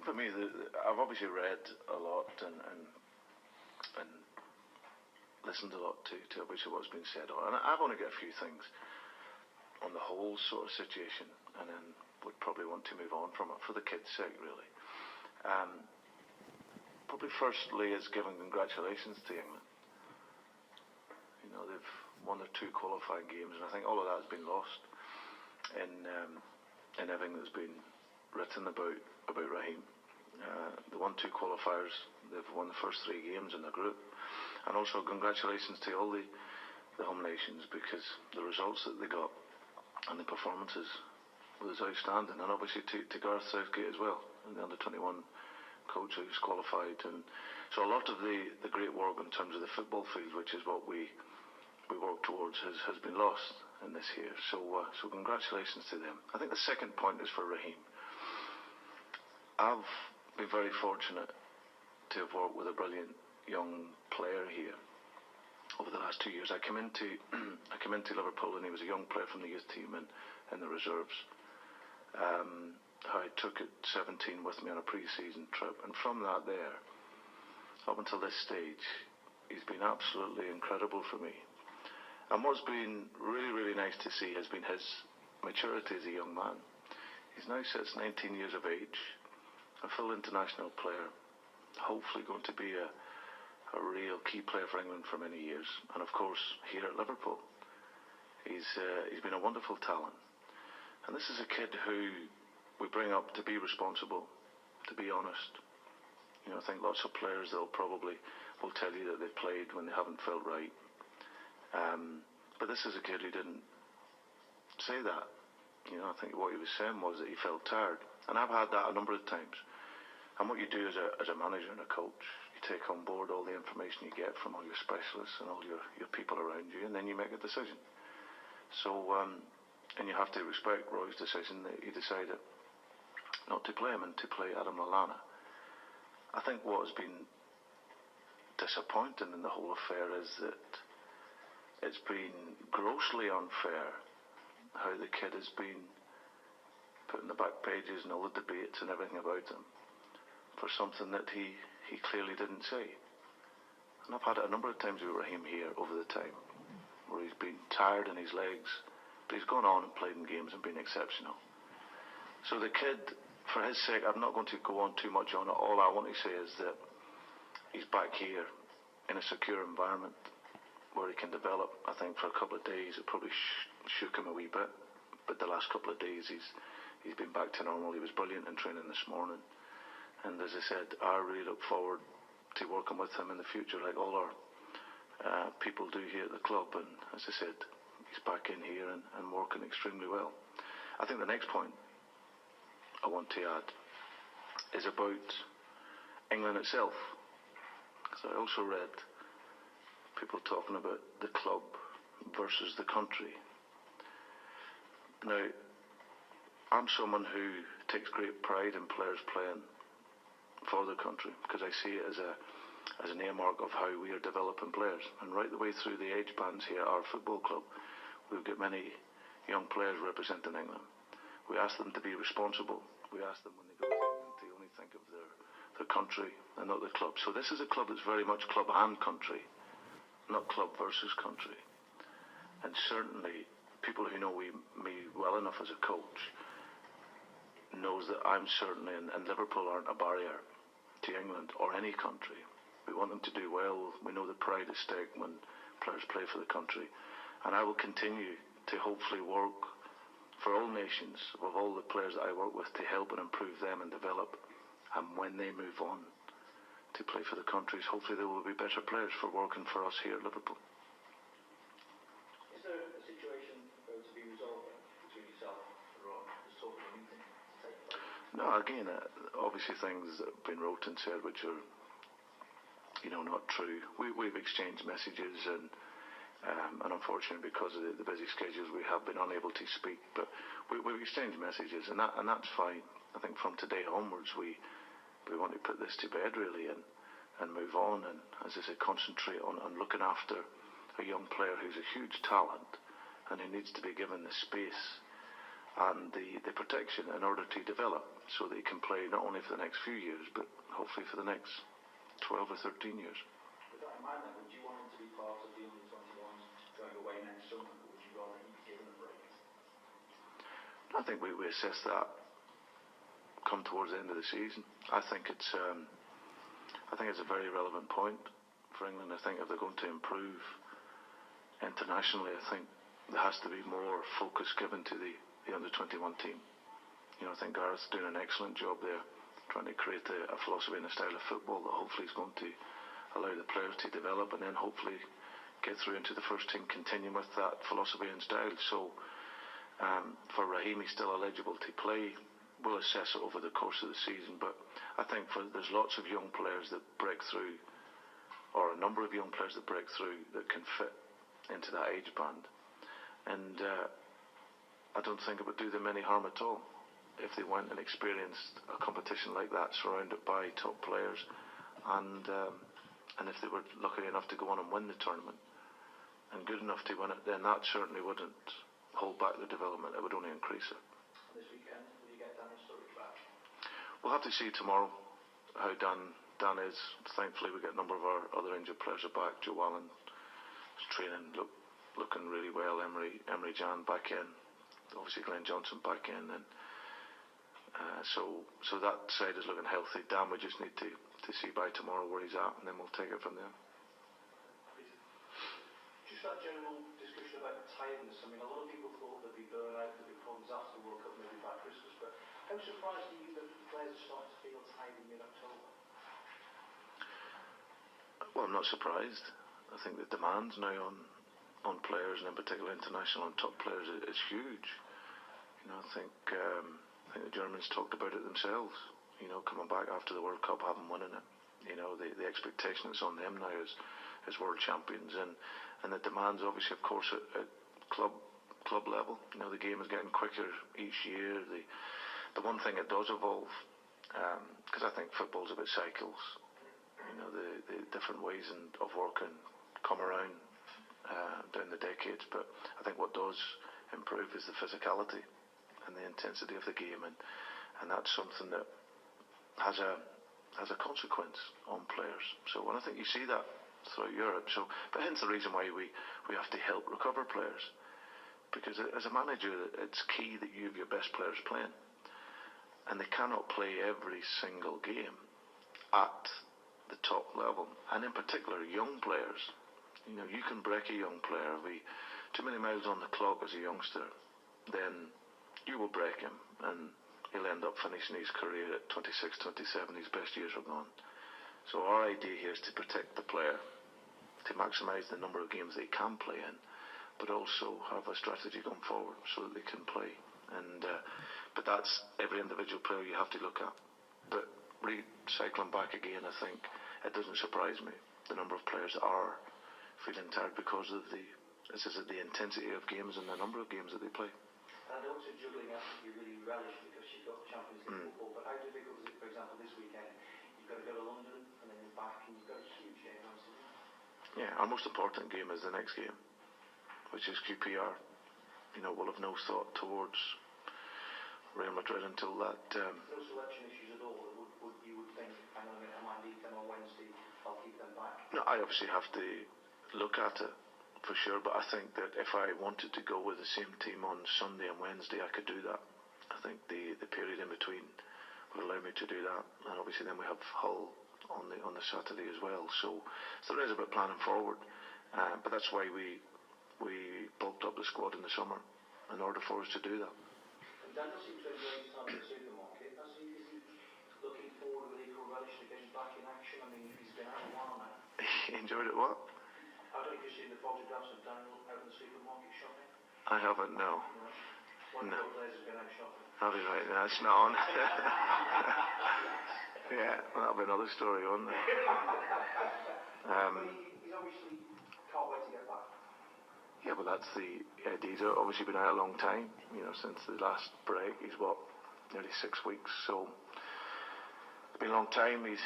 for me, I've obviously read a lot and listened a lot to obviously what's been said on, and I've only got a few things on the whole sort of situation, and then would probably want to move on from it for the kids' sake, really. Probably firstly is giving congratulations to England. You know, they've won their 2 qualifying games, and I think all of that has been lost in everything that's been written about Raheem. They won 2 qualifiers, they've won the first 3 games in the group, and also congratulations to all the home nations, because the results that they got and the performances was outstanding, and obviously to Gareth Southgate as well, and the under-21 coach who's qualified. And so a lot of the great work in terms of the football field, which is what we work towards, has been lost in this year. So congratulations to them. I think the second point is for Raheem. I've been very fortunate to have worked with a brilliant young player here over the last 2 years. I came into Liverpool, and he was a young player from the youth team and in the reserves. I took it 17 with me on a pre-season trip, and from that there, up until this stage, he's been absolutely incredible for me. And what's been really, really nice to see has been his maturity as a young man. He's now sits 19 years of age, a full international player, hopefully going to be a real key player for England for many years. And of course, here at Liverpool, he's been a wonderful talent. And this is a kid who we bring up to be responsible, to be honest. You know, I think lots of players will tell you that they've played when they haven't felt right. But this is a kid who didn't say that. You know, I think what he was saying was that he felt tired. And I've had that a number of times. And what you do as a manager and a coach, you take on board all the information you get from all your specialists and all your people around you, and then you make a decision. So, and you have to respect Roy's decision that he decided not to play him and to play Adam Lallana. I think what has been disappointing in the whole affair is that it's been grossly unfair how the kid has been put in the back pages and all the debates and everything about him for something that he clearly didn't say. And I've had it a number of times with Raheem here over the time, where he's been tired in his legs, but he's gone on and played in games and been exceptional. So the kid, for his sake, I'm not going to go on too much on it. All I want to say is that he's back here in a secure environment where he can develop. I think for a couple of days it probably shook him a wee bit, but the last couple of days he's been back to normal. He was brilliant in training this morning, and as I said, I really look forward to working with him in the future, like all our people do here at the club. And as I said, he's back in here and working extremely well. I think the next point I want to add is about England itself, because I also read people talking about the club versus the country. Now, I'm someone who takes great pride in players playing for the country, because I see it as an earmark of how we are developing players. And right the way through the age bands here at our football club, we've got many young players representing England. We ask them to be responsible. We ask them when they go to England to only think of their country and not the club. So this is a club that's very much club and country, not club versus country. And certainly people who know me well enough as a coach knows that I'm certainly, and Liverpool aren't a barrier to England or any country. We want them to do well. We know the pride at stake when players play for the country. And I will continue to hopefully work for all nations, of all the players that I work with, to help and improve them and develop. And when they move on to play for the countries, hopefully they will be better players for working for us here at Liverpool. Is there a situation to be resolved between yourself and Ron? Just talking a meeting to take place? No, again, obviously things that have been wrote and said which are, not true. We've exchanged messages and unfortunately, because of the busy schedules, we have been unable to speak. But we've exchanged messages, and that's fine. I think from today onwards, we want to put this to bed really and move on. And as I say, concentrate on looking after a young player who's a huge talent and who needs to be given the space and the protection in order to develop, so that he can play not only for the next few years, but hopefully for the next 12 or 13 years. With that in mind, then, would you want him to be part of the under-21s going away next summer, or would you rather he be given a break? I think we assess that come towards the end of the season. I think it's a very relevant point for England. I think if they're going to improve internationally, I think there has to be more focus given to the under-21 team. I think Gareth's doing an excellent job there, trying to create a philosophy and a style of football that hopefully is going to allow the players to develop and then hopefully get through into the first team, continuing with that philosophy and style. So for Raheem, he's still eligible to play. We'll assess it over the course of the season, but I think there's lots of young players that break through, or a number of young players that break through that can fit into that age band. And I don't think it would do them any harm at all if they went and experienced a competition like that, surrounded by top players, and if they were lucky enough to go on and win the tournament and good enough to win it, then that certainly wouldn't hold back their development. It would only increase it. This weekend, will you get Daniel Sturridge back? We'll have to see tomorrow how Dan is. Thankfully, we get a number of our other injured players are back. Joe Allen is training, looking really well. Emery Jan back in. Obviously, Glenn Johnson back in, and so that side is looking healthy. Dan, we just need to see by tomorrow where he's at, and then we'll take it from there. Just that general discussion about tiredness. I mean, a lot of people thought there'd be burnout, there'd be problems after the World Cup, maybe by Christmas, but how surprised are you that the players are starting to feel tired in mid-October? Well, I'm not surprised. I think the demands now on players, and in particular international and top players, is huge. I think the Germans talked about it themselves. Coming back after the World Cup, having won it. The expectation that's on them now is world champions, and the demands, obviously, of course, at club level. The game is getting quicker each year. The one thing it does evolve, because I think football's about cycles. The different ways of working come around down the decades, but I think what does improve is the physicality and the intensity of the game, and that's something that has a consequence on players. So when I think you see that throughout Europe, but hence the reason why we have to help recover players, because as a manager, it's key that you have your best players playing, and they cannot play every single game at the top level, and in particular young players. You can break a young player. Too many miles on the clock as a youngster, then you will break him, and he'll end up finishing his career at 26, 27. His best years are gone. So our idea here is to protect the player, to maximise the number of games they can play in, but also have a strategy going forward so that they can play. But that's every individual player you have to look at. But recycling back again, I think it doesn't surprise me the number of players that are feeling tired because of the intensity of games and the number of games that they play. And I know it's a juggling act that you really relish because you've got Champions League football, but how difficult is it, for example, this weekend? You've got to go to London and then you're back and you've got a huge game on Saturday. Yeah, our most important game is the next game, which is QPR. We'll have no thought towards Real Madrid until that. No selection issues at all. You would think, hang on a minute, I might need them on Wednesday, I'll keep them back. No, I obviously have to look at it for sure, but I think that if I wanted to go with the same team on Sunday and Wednesday, I could do that. I think the period in between would allow me to do that, and obviously then we have Hull on the Saturday as well. So there is a bit planning forward, but that's why we bulked up the squad in the summer in order for us to do that. And Daniel seems to enjoy his time at the supermarket. Is he looking forward with equal relish to getting back in action? I mean, he's been out a while now. He enjoyed it what? I don't know if you've seen the photographs of Daniel out in the supermarket shopping. I haven't, no. One of the players has been out shopping. I'll be right now, it's not on. Yeah, well, that'll be another story, won't it? He's obviously can't wait to get back. Yeah, well, that's the idea. He's obviously been out a long time, since the last break. He's nearly 6 weeks, so it's been a long time. He's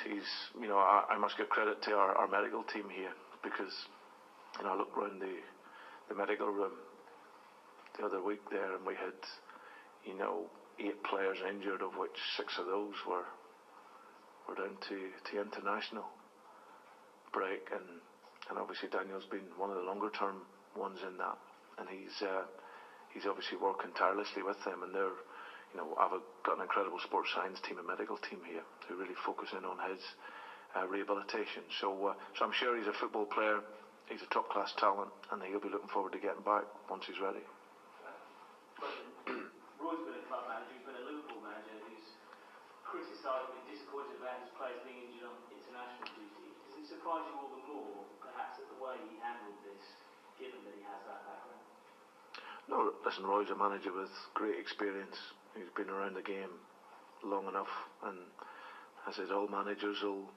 I must give credit to our medical team here, because I looked around the medical room the other week there, and we had 8 players injured, of which 6 of those were down to international break, and obviously Daniel's been one of the longer term ones in that, and he's obviously working tirelessly with them, and they're, I've got an incredible sports science team and medical team here who really focus in on his rehabilitation. So I'm sure he's a football player, he's a top class talent, and he'll be looking forward to getting back once he's ready. Roy's been a club manager, he's been a Liverpool manager who's criticised and disappointed about his players being injured on international duty. Does it surprise you all the more, perhaps, at the way he handled this, given that he has that background? No, listen, Roy's a manager with great experience. He's been around the game long enough, and as I said, all managers will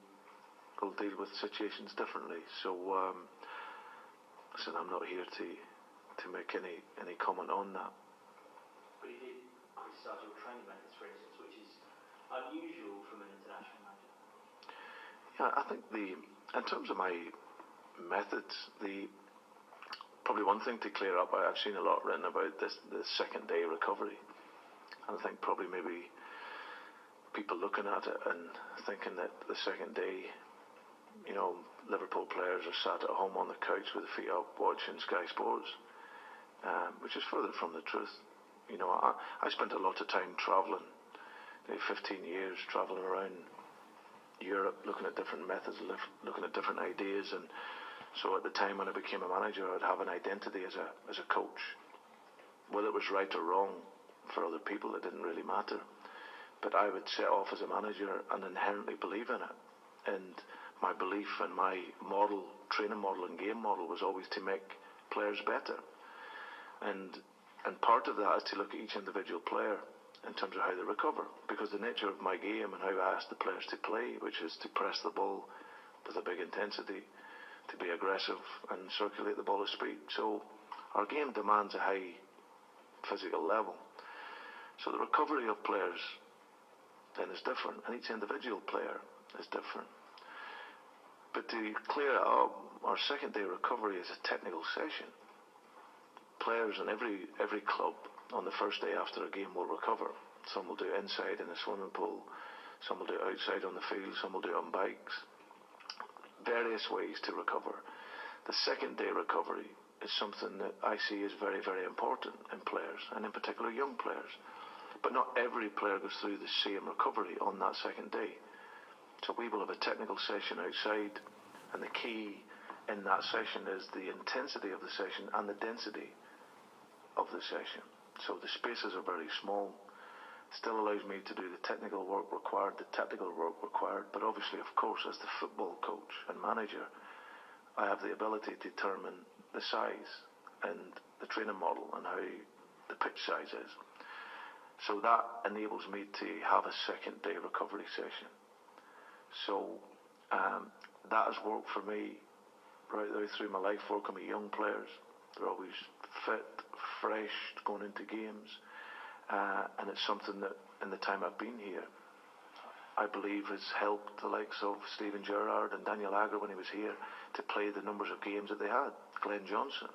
deal with situations differently. So, listen, I'm not here to make any comment on that. But he did criticise your training methods, for instance, which is unusual from an international manager. Yeah, I think in terms of my methods, probably one thing to clear up, I've seen a lot written about the second day recovery, and I think probably maybe people looking at it and thinking that the second day, Liverpool players are sat at home on the couch with their feet up watching Sky Sports, which is further from the truth. I spent a lot of time travelling, 15 years travelling around Europe, looking at different methods, looking at different ideas, and so at the time when I became a manager, I'd have an identity as a coach. Whether it was right or wrong for other people, it didn't really matter. But I would set off as a manager and inherently believe in it. And my belief and my training model and game model was always to make players better. And part of that is to look at each individual player in terms of how they recover, because the nature of my game and how I ask the players to play, which is to press the ball with a big intensity, to be aggressive and circulate the ball at speed. So our game demands a high physical level. So the recovery of players then is different, and each individual player is different. But to clear it up, our second day recovery is a technical session. Players in every club on the first day after a game will recover. Some will do it inside in a swimming pool, some will do it outside on the field, some will do it on bikes. Various ways to recover. The second day recovery is something that I see is very, very important in players, and in particular young players. But not every player goes through the same recovery on that second day. So we will have a technical session outside, and the key in that session is the intensity of the session and the density of the session. So the spaces are very small. Still allows me to do the technical work required, but obviously, of course, as the football coach and manager, I have the ability to determine the size and the training model and how the pitch size is. So that enables me to have a second day recovery session. So that has worked for me right through my life, working with young players. They're always fit, fresh, going into games. And it's something that in the time I've been here, I believe has helped the likes of Steven Gerrard and Daniel Agger when he was here to play the numbers of games that they had. Glenn Johnson,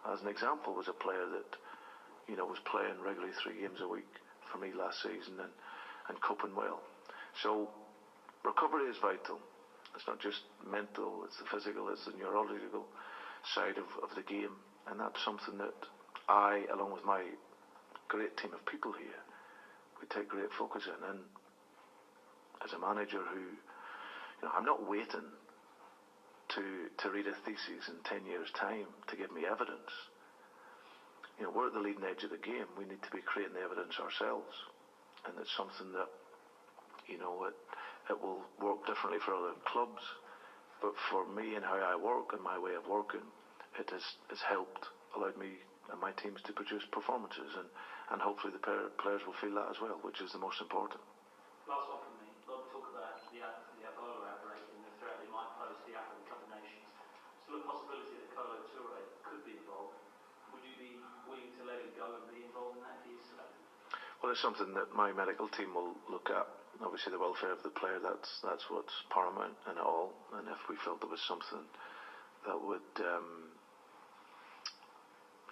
as an example, was a player that was playing regularly 3 games a week for me last season and coping well. So recovery is vital. It's not just mental, it's the physical, it's the neurological side of the game, and that's something that I, along with my great team of people here, we take great focus in. And as a manager who, I'm not waiting to read a thesis in 10 years' time to give me evidence. We're at the leading edge of the game. We need to be creating the evidence ourselves, and it's something that it will work differently for other clubs, but for me and how I work and my way of working, it has helped, allowed me and my teams to produce performances, and hopefully the players will feel that as well, which is the most important. Last one from me. A lot of talk about the Ebola outbreak and the threat it might pose to the African Cup of Nations. So the possibility that Kolo Touré could be involved. Would you be willing to let him go and be involved in that if he's selected? Well, it's something that my medical team will look at. Obviously, the welfare of the player, that's what's paramount in it all. And if we felt there was something that would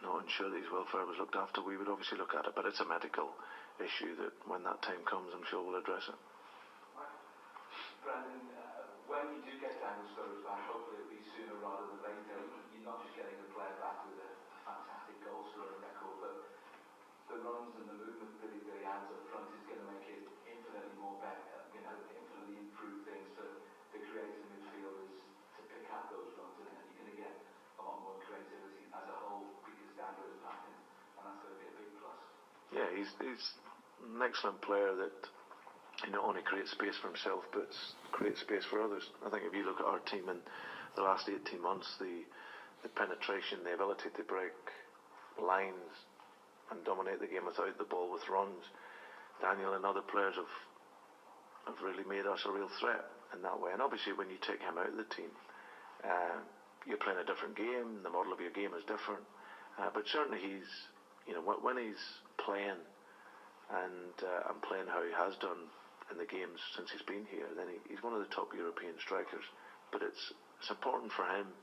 ensure that his welfare was looked after, we would obviously look at it. But it's a medical issue that when that time comes, I'm sure we'll address it. Brandon, when you do get Daniel Sturridge back, hopefully it'll be sooner rather than later. You're not just getting a player back with a fantastic goal scoring record, but the runs and the movement that he adds up front is going to make it infinitely more better, infinitely improve things for the creative midfielders to pick out those runs, and you're going to get a lot more creativity as a whole because Daniel is back, and that's going to be a big plus. Yeah, he's an excellent player that not only creates space for himself, but creates space for others. I think if you look at our team in the last 18 months, the penetration, the ability to break lines and dominate the game without the ball with runs, Daniel and other players have really made us a real threat in that way. And obviously when you take him out of the team, you're playing a different game, the model of your game is different. But certainly he's, when he's playing and playing how he has done in the games since he's been here, then he's one of the top European strikers. But it's important for him,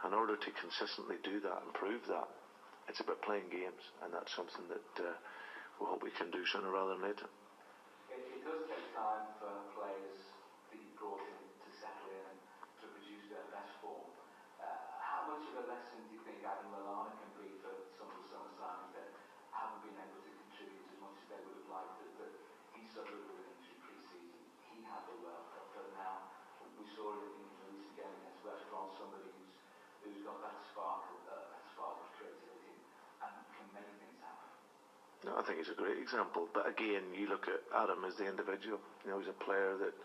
in order to consistently do that and prove that, it's about playing games, and that's something that we hope we can do sooner rather than later. It does take time for players that you brought in to settle in and to produce their best form. How much of a lesson do you think Adam Lallana can be for some of the summer signings that haven't been able to contribute as much as they would have liked? That he suffered with an injury pre-season, he had the World Cup, but now we saw it in the recent game against West Brom, somebody who's got that spark of creativity and can make things happen. No, I think he's a great example. But again, you look at Adam as the individual. He's a player that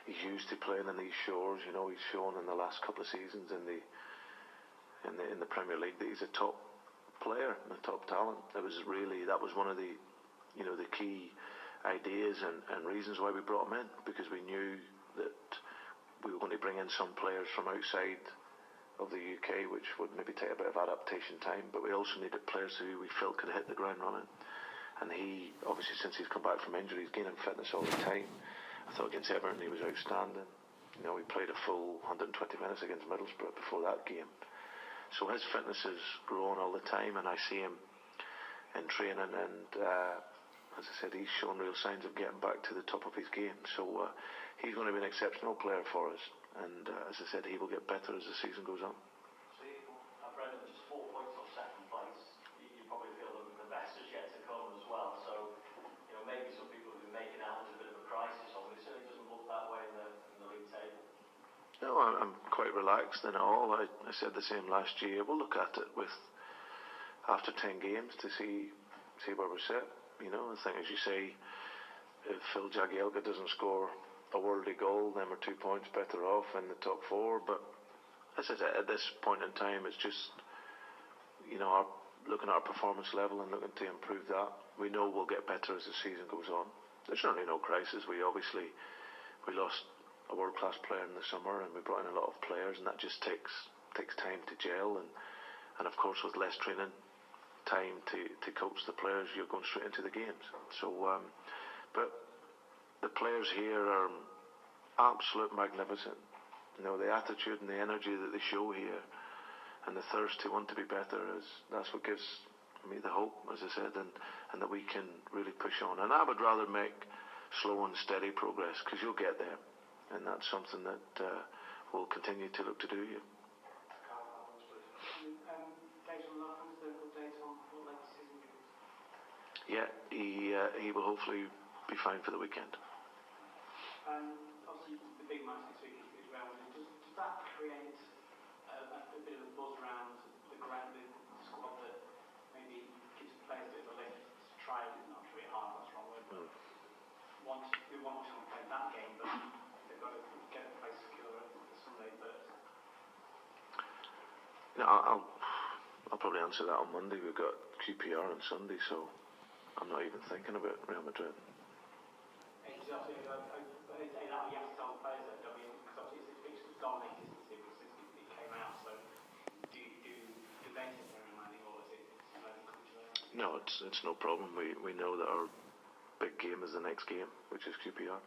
he's used to playing in these shores. He's shown in the last couple of seasons in the Premier League that he's a top player and a top talent. That was one of the the key ideas and reasons why we brought him in, because we knew that we were going to bring in some players from outside of the UK, which would maybe take a bit of adaptation time, but we also needed players who we felt could hit the ground running. And he, obviously, since he's come back from injury, he's gaining fitness all the time. I thought against Everton he was outstanding. We played a full 120 minutes against Middlesbrough before that game. So his fitness is growing all the time, and I see him in training, and as I said, he's shown real signs of getting back to the top of his game. So he's going to be an exceptional player for us, and as I said, he will get better as the season goes on. So Brendan, just 4 points off second place. You probably feel that the best is yet to come as well. So maybe some people have been making out as a bit of a crisis of it. It certainly doesn't look that way in the league table. No, I'm quite relaxed in it all. I said the same last year. We'll look at it after 10 games to see where we're set. I think, as you say, if Phil Jagielka doesn't score a worldly goal, then we're 2 points better off in the top four. But as I said, at this point in time, it's just looking at our performance level and looking to improve that. We know we'll get better as the season goes on. There's certainly no crisis. We lost a world-class player in the summer, and we brought in a lot of players, and that just takes time to gel, and of course with less training time to coach the players, you're going straight into the games. So but the players here are absolute magnificent. The attitude and the energy that they show here, and the thirst to want to be better, that's what gives me the hope, as I said, and that we can really push on. And I would rather make slow and steady progress, because you'll get there, and that's something that we'll continue to look to do here. Yeah, he will hopefully be fine for the weekend. Obviously, the big match this week is Real Madrid. Does that create a bit of a buzz around the squad that maybe gives players a bit of a lift to try it? Not really hard, that's the wrong word. But we want to play that game, but they've got to get a place secure for Sunday first. I'll probably answer that on Monday. We've got QPR on Sunday, so I'm not even thinking about Real Madrid. No, it's no problem. We know that our big game is the next game, which is QPR.